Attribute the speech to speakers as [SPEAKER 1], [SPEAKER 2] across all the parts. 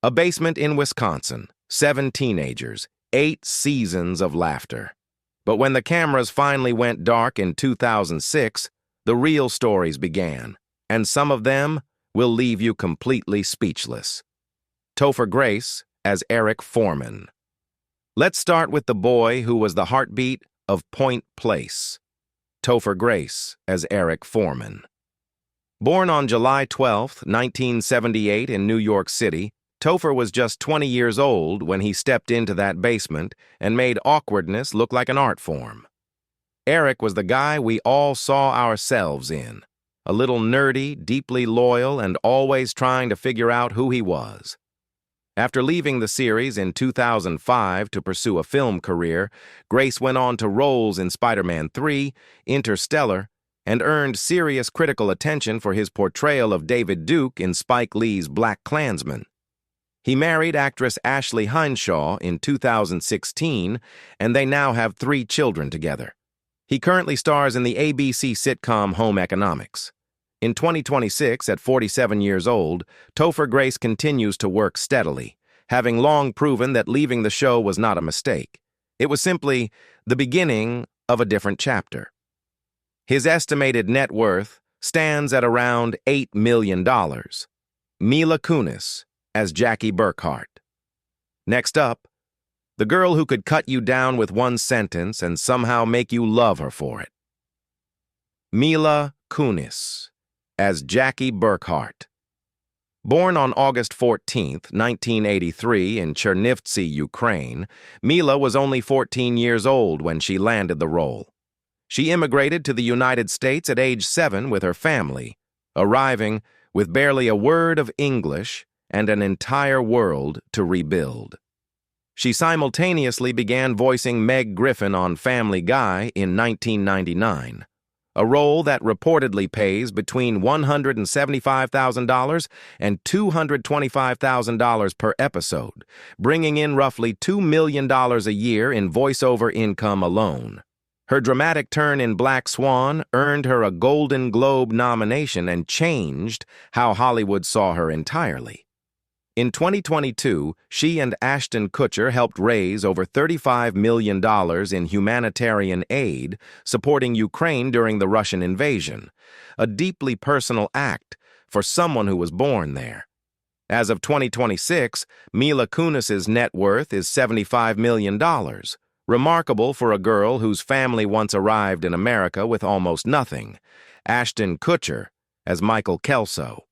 [SPEAKER 1] A basement in Wisconsin, 7 teenagers, 8 seasons of laughter. But when the cameras finally went dark in 2006, the real stories began, and some of them will leave you completely speechless. Topher Grace as Eric Foreman. Let's start with the boy who was the heartbeat of Point Place. Topher Grace as Eric Foreman. Born on July 12, 1978 in New York City, Topher was just 20 years old when he stepped into that basement and made awkwardness look like an art form. Eric was the guy we all saw ourselves in, a little nerdy, deeply loyal, and always trying to figure out who he was. After leaving the series in 2005 to pursue a film career, Grace went on to roles in Spider-Man 3, Interstellar, and earned serious critical attention for his portrayal of David Duke in Spike Lee's BlacKkKlansman. He married actress Ashley Hinshaw in 2016, and they now have 3 children together. He currently stars in the ABC sitcom Home Economics. In 2026, at 47 years old, Topher Grace continues to work steadily, having long proven that leaving the show was not a mistake. It was simply the beginning of a different chapter. His estimated net worth stands at around $8 million. Mila Kunis as Jackie Burkhart. Next up, the girl who could cut you down with one sentence and somehow make you love her for it. Mila Kunis as Jackie Burkhart. Born on August 14, 1983 in Chernivtsi, Ukraine, Mila was only 14 years old when she landed the role. She immigrated to the United States at age 7 with her family, arriving with barely a word of English and an entire world to rebuild. She simultaneously began voicing Meg Griffin on Family Guy in 1999, a role that reportedly pays between $175,000 and $225,000 per episode, bringing in roughly $2 million a year in voiceover income alone. Her dramatic turn in Black Swan earned her a Golden Globe nomination and changed how Hollywood saw her entirely. In 2022, she and Ashton Kutcher helped raise over $35 million in humanitarian aid supporting Ukraine during the Russian invasion, a deeply personal act for someone who was born there. As of 2026, Mila Kunis's net worth is $75 million, remarkable for a girl whose family once arrived in America with almost nothing. Ashton Kutcher as Michael Kelso.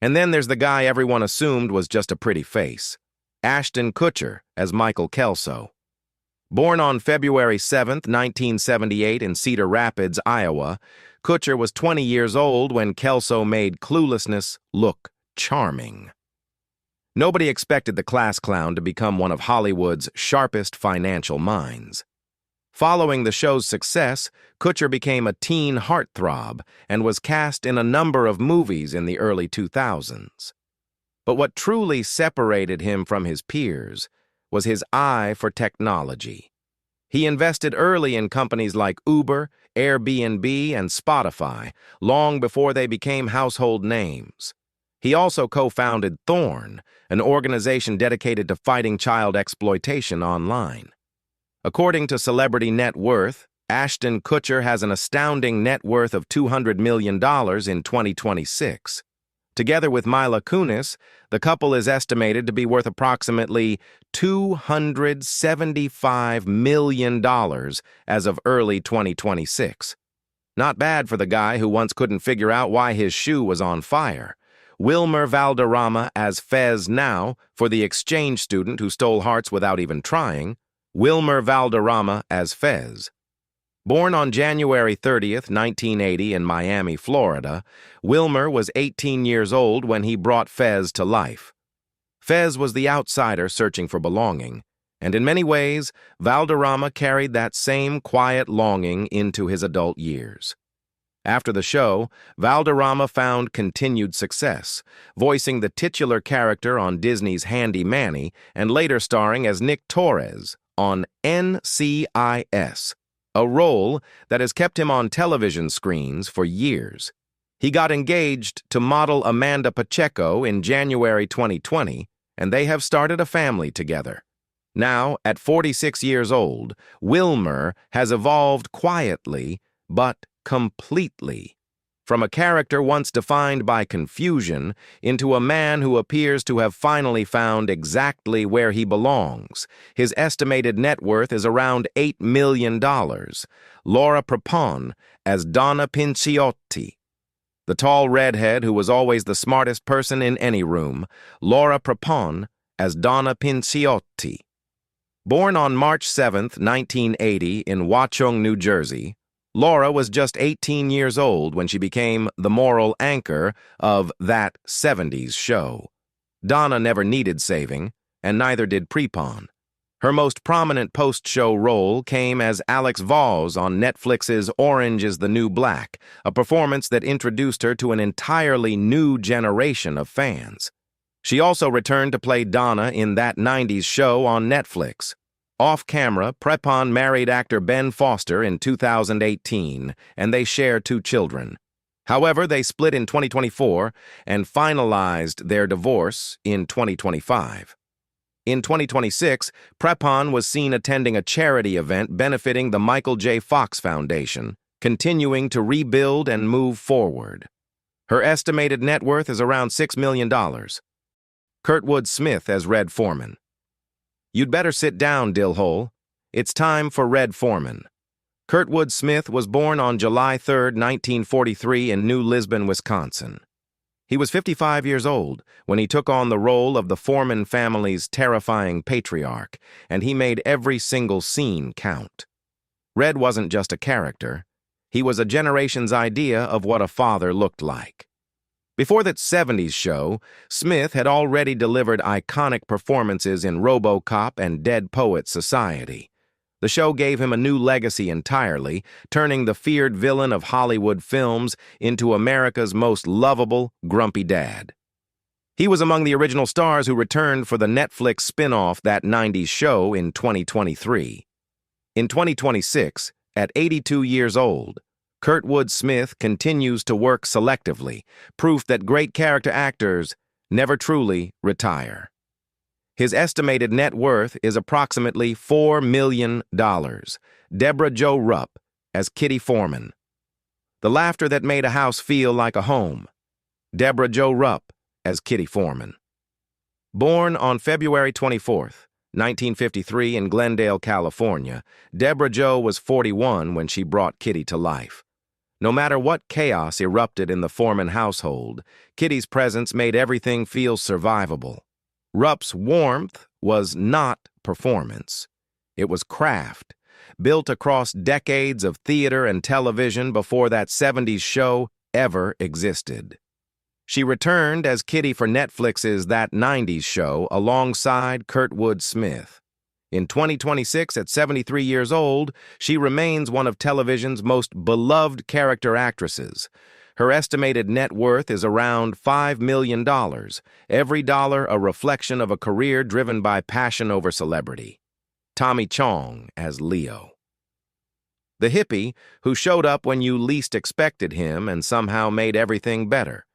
[SPEAKER 1] And then there's the guy everyone assumed was just a pretty face. Ashton Kutcher as Michael Kelso. Born on February 7, 1978 in Cedar Rapids, Iowa, Kutcher was 20 years old when Kelso made cluelessness look charming. Nobody expected the class clown to become one of Hollywood's sharpest financial minds. Following the show's success, Kutcher became a teen heartthrob and was cast in a number of movies in the early 2000s. But what truly separated him from his peers was his eye for technology. He invested early in companies like Uber, Airbnb, and Spotify, long before they became household names. He also co-founded Thorn, an organization dedicated to fighting child exploitation online. According to Celebrity Net Worth, Ashton Kutcher has an astounding net worth of $200 million in 2026. Together with Mila Kunis, the couple is estimated to be worth approximately $275 million as of early 2026. Not bad for the guy who once couldn't figure out why his shoe was on fire. Wilmer Valderrama as Fez now, for the exchange student who stole hearts without even trying. Wilmer Valderrama as Fez. Born on January 30, 1980 in Miami, Florida, Wilmer was 18 years old when he brought Fez to life. Fez was the outsider searching for belonging, and in many ways, Valderrama carried that same quiet longing into his adult years. After the show, Valderrama found continued success, voicing the titular character on Disney's Handy Manny and later starring as Nick Torres on NCIS, a role that has kept him on television screens for years. He got engaged to model Amanda Pacheco in January 2020, and they have started a family together. Now, at 46 years old, Wilmer has evolved quietly, but completely. From a character once defined by confusion into a man who appears to have finally found exactly where he belongs. His estimated net worth is around $8 million. Laura Prepon as Donna Pinciotti. The tall redhead who was always the smartest person in any room, Laura Prepon as Donna Pinciotti. Born on March 7, 1980 in Watchung, New Jersey, Laura was just 18 years old when she became the moral anchor of That 70s Show. Donna never needed saving, and neither did Prepon. Her most prominent post-show role came as Alex Voss on Netflix's Orange is the New Black, a performance that introduced her to an entirely new generation of fans. She also returned to play Donna in That 90s Show on Netflix. Off-camera, Prepon married actor Ben Foster in 2018, and they share 2 children. However, they split in 2024 and finalized their divorce in 2025. In 2026, Prepon was seen attending a charity event benefiting the Michael J. Fox Foundation, continuing to rebuild and move forward. Her estimated net worth is around $6 million. Kurtwood Smith as Red Foreman. You'd better sit down, Dillhole. It's time for Red Foreman. Kurtwood Smith was born on July 3, 1943 in New Lisbon, Wisconsin. He was 55 years old when he took on the role of the Foreman family's terrifying patriarch, and he made every single scene count. Red wasn't just a character. He was a generation's idea of what a father looked like. Before That 70s Show, Smith had already delivered iconic performances in RoboCop and Dead Poets Society. The show gave him a new legacy entirely, turning the feared villain of Hollywood films into America's most lovable, grumpy dad. He was among the original stars who returned for the Netflix spin-off That 90s Show in 2023. In 2026, at 82 years old, Kurtwood Smith continues to work selectively, proof that great character actors never truly retire. His estimated net worth is approximately $4 million. Debra Jo Rupp as Kitty Foreman. The laughter that made a house feel like a home. Debra Jo Rupp as Kitty Foreman. Born on February 24, 1953 in Glendale, California, Debra Jo was 41 when she brought Kitty to life. No matter what chaos erupted in the Foreman household, Kitty's presence made everything feel survivable. Rupp's warmth was not performance. It was craft, built across decades of theater and television before That 70s Show ever existed. She returned as Kitty for Netflix's That 90s Show alongside Kurtwood Smith. In 2026, at 73 years old, she remains one of television's most beloved character actresses. Her estimated net worth is around $5 million, every dollar a reflection of a career driven by passion over celebrity. Tommy Chong as Leo. The hippie who showed up when you least expected him and somehow made everything better.